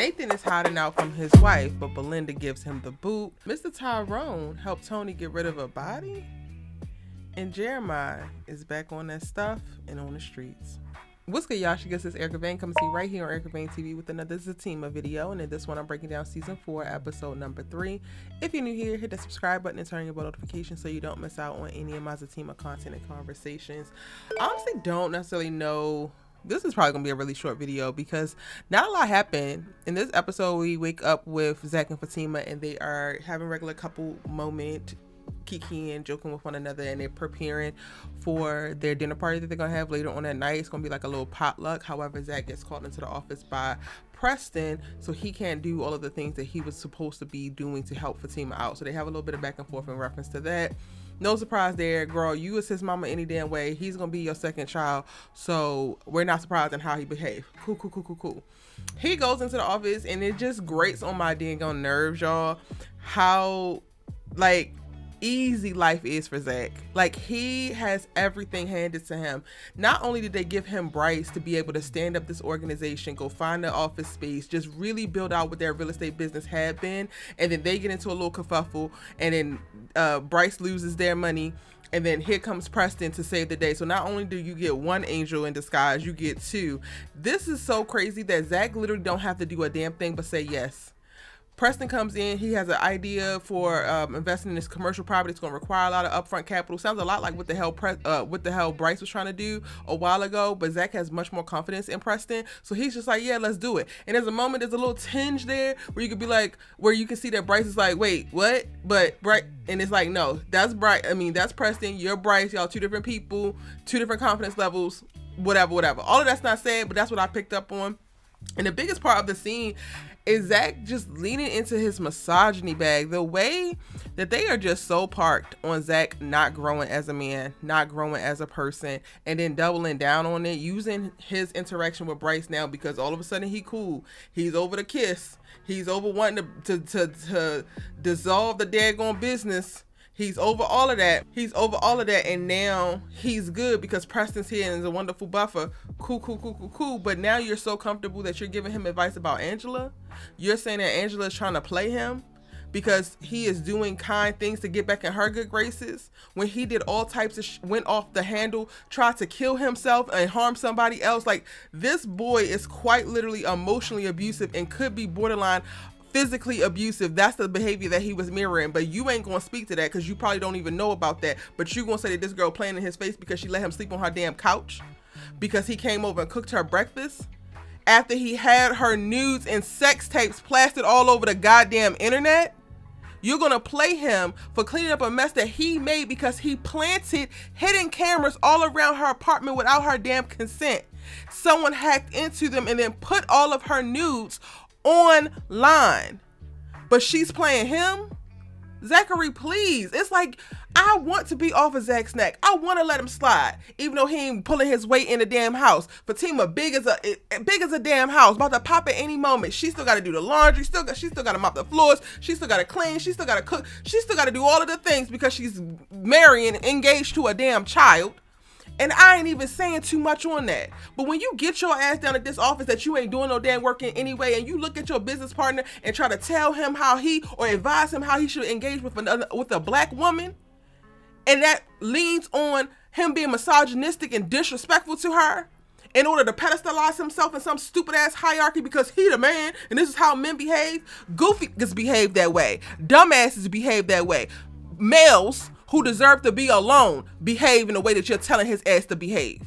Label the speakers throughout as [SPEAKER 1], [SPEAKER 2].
[SPEAKER 1] Nathan is hiding out from his wife, but Belinda gives him the boot. Mr. Tyrone helped Tony get rid of a body. And Jeremiah is back on that stuff and on the streets. What's good, y'all? This is Erica Vane coming to you right here on Erica Vane TV with another ZATIMA video. And in this one, I'm breaking down season 4, episode number 3. If you're new here, hit the subscribe button and turn your bell notifications so you don't miss out on any of my ZATIMA content and conversations. I honestly don't necessarily know. This is probably going to be a really short video because not a lot happened. In this episode, we wake up with ZAC and Fatima and they are having regular couple moment, kikiing, joking with one another, and they're preparing for their dinner party that they're gonna have later on that night. It's gonna be like a little potluck. However, Zach gets called into the office by Preston, so he can't do all of the things that he was supposed to be doing to help Fatima out. So they have a little bit of back and forth in reference to that. No surprise there, girl. You is his mama any damn way. He's gonna be your second child, so we're not surprised in how he behaved. Cool. He goes into the office and it just grates on my dang on nerves, y'all, how like easy life is for Zach. Like, he has everything handed to him. Not only did they give him Bryce to be able to stand up this organization, go find the office space, just really build out what their real estate business had been, and then they get into a little kerfuffle, and then Bryce loses their money, and then here comes Preston to save the day. So not only do you get one angel in disguise, you get two. This is so crazy that Zach literally don't have to do a damn thing but say yes. Preston comes in. He has an idea for investing in this commercial property. It's going to require a lot of upfront capital. Sounds a lot like what the hell Bryce was trying to do a while ago. But Zach has much more confidence in Preston, so he's just like, yeah, let's do it. And there's a little tinge there where you could be like, where you can see that Bryce is like, wait, what? But Bryce, and it's like, no, that's Bryce. I mean, that's Preston. You're Bryce. Y'all two different people, two different confidence levels. Whatever. All of that's not said, but that's what I picked up on. And the biggest part of the scene is Zach just leaning into his misogyny bag. The way that they are just so parked on Zach not growing as a man, not growing as a person, and then doubling down on it, using his interaction with Bryce now because all of a sudden he cool. He's over the kiss. He's over wanting to dissolve the daggone business. He's over all of that. And now he's good because Preston's here and is a wonderful buffer. Cool. But now you're so comfortable that you're giving him advice about Angela. You're saying that Angela is trying to play him because he is doing kind things to get back in her good graces when he did all types of went off the handle, tried to kill himself and harm somebody else. Like, this boy is quite literally emotionally abusive and could be borderline physically abusive. That's the behavior that he was mirroring, but you ain't gonna speak to that because you probably don't even know about that. But you gonna say that this girl playing in his face because she let him sleep on her damn couch because he came over and cooked her breakfast after he had her nudes and sex tapes plastered all over the goddamn internet. You're gonna play him for cleaning up a mess that he made because he planted hidden cameras all around her apartment without her damn consent. Someone hacked into them and then put all of her nudes online, but she's playing him. Zachary, please. It's like, I want to be off of Zach's neck. I want to let him slide, even though he ain't pulling his weight in the damn house. Fatima, big as a damn house, about to pop at any moment. She still got to do the laundry. She still got to mop the floors. She still got to clean. She still got to cook. She still got to do all of the things because she's marrying, engaged to a damn child. And I ain't even saying too much on that. But when you get your ass down at this office that you ain't doing no damn work in anyway, and you look at your business partner and try to tell him how he, or advise him how he should engage with a black woman, and that leans on him being misogynistic and disrespectful to her in order to pedestalize himself in some stupid ass hierarchy because he the man and this is how men behave. Goofies behave that way. Dumbasses behave that way. Males who deserve to be alone behave in the way that you're telling his ass to behave.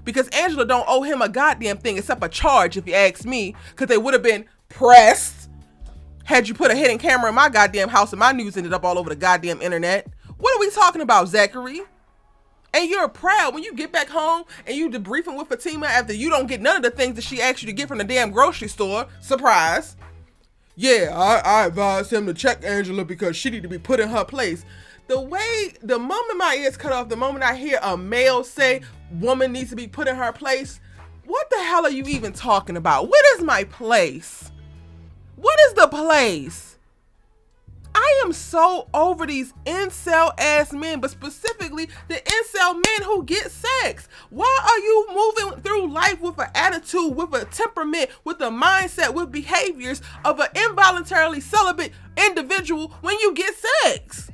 [SPEAKER 1] Because Angela don't owe him a goddamn thing except a charge, if you ask me, because they would have been pressed had you put a hidden camera in my goddamn house and my news ended up all over the goddamn internet. What are we talking about, Zachary? And you're proud when you get back home and you debriefing with Fatima after you don't get none of the things that she asked you to get from the damn grocery store. Surprise. Yeah, I advised him to check Angela because she need to be put in her place. The moment my ears cut off, the moment I hear a male say woman needs to be put in her place, what the hell are you even talking about? What is my place? What is the place? I I am so over these incel ass men, but specifically the incel men who get sex. Why are you moving through life with an attitude, with a temperament, with a mindset, with behaviors of an involuntarily celibate individual when you get sex?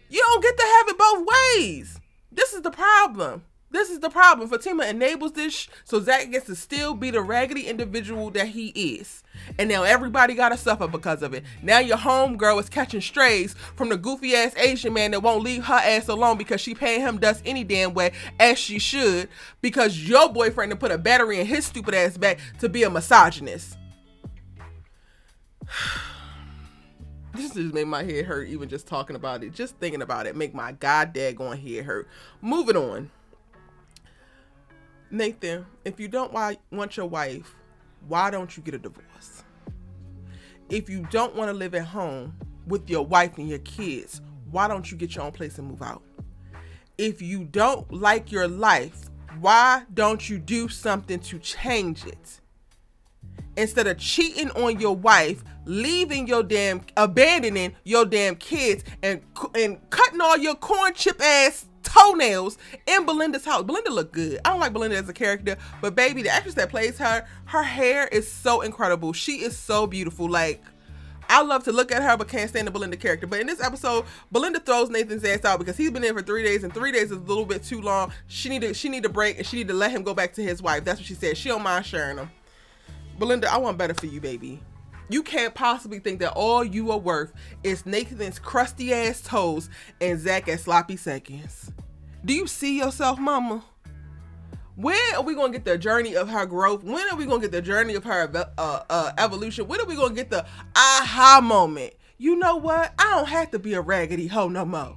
[SPEAKER 1] You don't get to have it both ways. This is the problem. This is the problem. Fatima enables this so ZAC gets to still be the raggedy individual that he is. And now everybody gotta suffer because of it. Now your homegirl is catching strays from the goofy ass Asian man that won't leave her ass alone because she paying him dust any damn way, as she should, because your boyfriend put a battery in his stupid ass back to be a misogynist. This just made my head hurt even just talking about it. Just thinking about it make my goddamn head hurt. Moving on. Nathan, if you don't want your wife, why don't you get a divorce? If you don't want to live at home with your wife and your kids, why don't you get your own place and move out? If you don't like your life, why don't you do something to change it? Instead of cheating on your wife, abandoning your damn kids, and cutting all your corn chip ass toenails in Belinda's house. Belinda look good. I don't like Belinda as a character, but baby, the actress that plays her hair is so incredible. She is so beautiful. Like, I love to look at her, but can't stand the Belinda character. But in this episode, Belinda throws Nathan's ass out because he's been there for 3 days, and 3 days is a little bit too long. She need a break, and she need to let him go back to his wife. That's what she said. She don't mind sharing him. Belinda, I want better for you, baby. You can't possibly think that all you are worth is Nathan's crusty ass toes and ZAC at sloppy seconds. Do you see yourself, mama? When are we going to get the journey of her growth? When are we going to get the journey of her evolution? When are we going to get the aha moment? You know what? I don't have to be a raggedy hoe no more.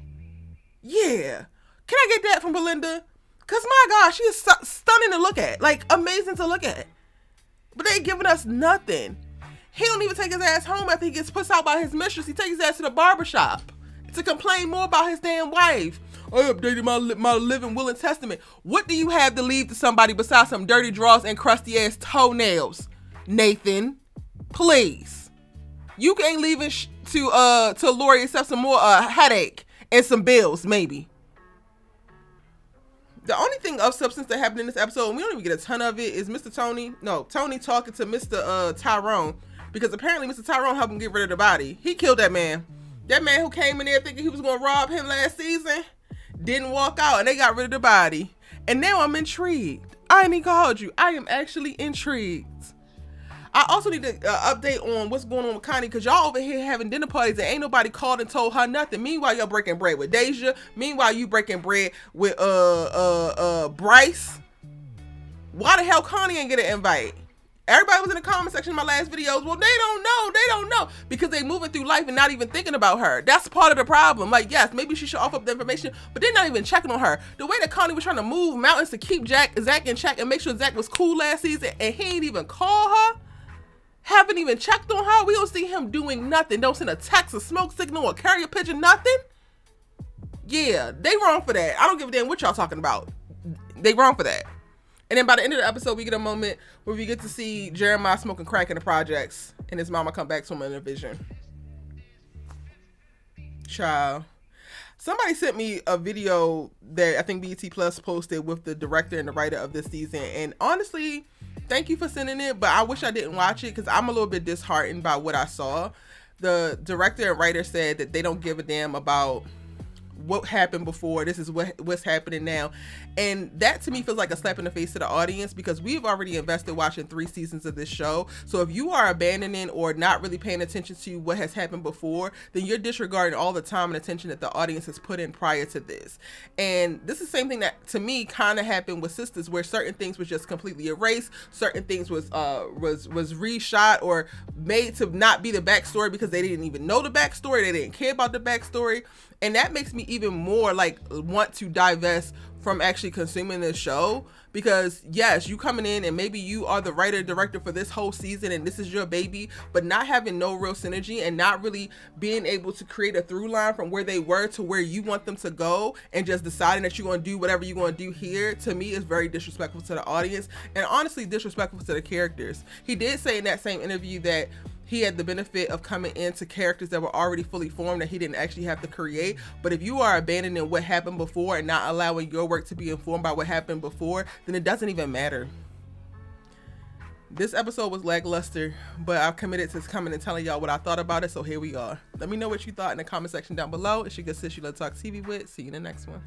[SPEAKER 1] Yeah. Can I get that from Belinda? Because my God, she is stunning to look at. Like, amazing to look at. But they ain't giving us nothing. He don't even take his ass home after he gets pushed out by his mistress. He takes his ass to the barbershop to complain more about his damn wife. I updated my living will and testament. What do you have to leave to somebody besides some dirty drawers and crusty ass toenails, Nathan? Please. You ain't leaving to Lori except some more headache and some bills, maybe. The only thing of substance that happened in this episode, and we don't even get a ton of it, is Tony talking to Mr. Tyrone, because apparently Mr. Tyrone helped him get rid of the body. He killed that man. That man who came in there thinking he was going to rob him last season didn't walk out, and they got rid of the body. And now I'm intrigued. I ain't even called you. I am actually intrigued. I also need to update on what's going on with Connie, because y'all over here having dinner parties and ain't nobody called and told her nothing. Meanwhile, y'all breaking bread with Deja. Meanwhile, you breaking bread with Bryce. Why the hell Connie ain't get an invite? Everybody was in the comment section in my last videos. Well, they don't know because they moving through life and not even thinking about her. That's part of the problem. Like, yes, maybe she should offer up the information, but they're not even checking on her. The way that Connie was trying to move mountains to keep ZAC in check and make sure ZAC was cool last season, and he ain't even call her, haven't even checked on her. We don't see him doing nothing. Don't send a text, a smoke signal, or carrier pigeon, nothing. Yeah, they wrong for that. I don't give a damn what y'all talking about. They wrong for that. And then by the end of the episode, we get a moment where we get to see Jeremiah smoking crack in the projects and his mama come back to him in a vision. Child. Somebody sent me a video that I think BET Plus posted with the director and the writer of this season. And honestly, thank you for sending it, but I wish I didn't watch it because I'm a little bit disheartened by what I saw. The director and writer said that they don't give a damn about what happened before. This is what's happening now. And that to me feels like a slap in the face to the audience, because we've already invested watching 3 seasons of this show. So if you are abandoning or not really paying attention to what has happened before, then you're disregarding all the time and attention that the audience has put in prior to this. And this is the same thing that to me kind of happened with Sisters, where certain things was just completely erased, certain things was reshot or made to not be the backstory because they didn't even know the backstory, they didn't care about the backstory. And that makes me even more like want to divest from actually consuming this show, because yes, you coming in and maybe you are the writer director for this whole season and this is your baby, but not having no real synergy and not really being able to create a through line from where they were to where you want them to go, and just deciding that you're going to do whatever you're going to do here, to me is very disrespectful to the audience and honestly disrespectful to the characters. He did say in that same interview that he had the benefit of coming into characters that were already fully formed that he didn't actually have to create. But if you are abandoning what happened before and not allowing your work to be informed by what happened before, then it doesn't even matter. This episode was lackluster, but I've committed to coming and telling y'all what I thought about it, so here we are. Let me know what you thought in the comment section down below. It's your good sis you love to talk TV with. See you in the next one.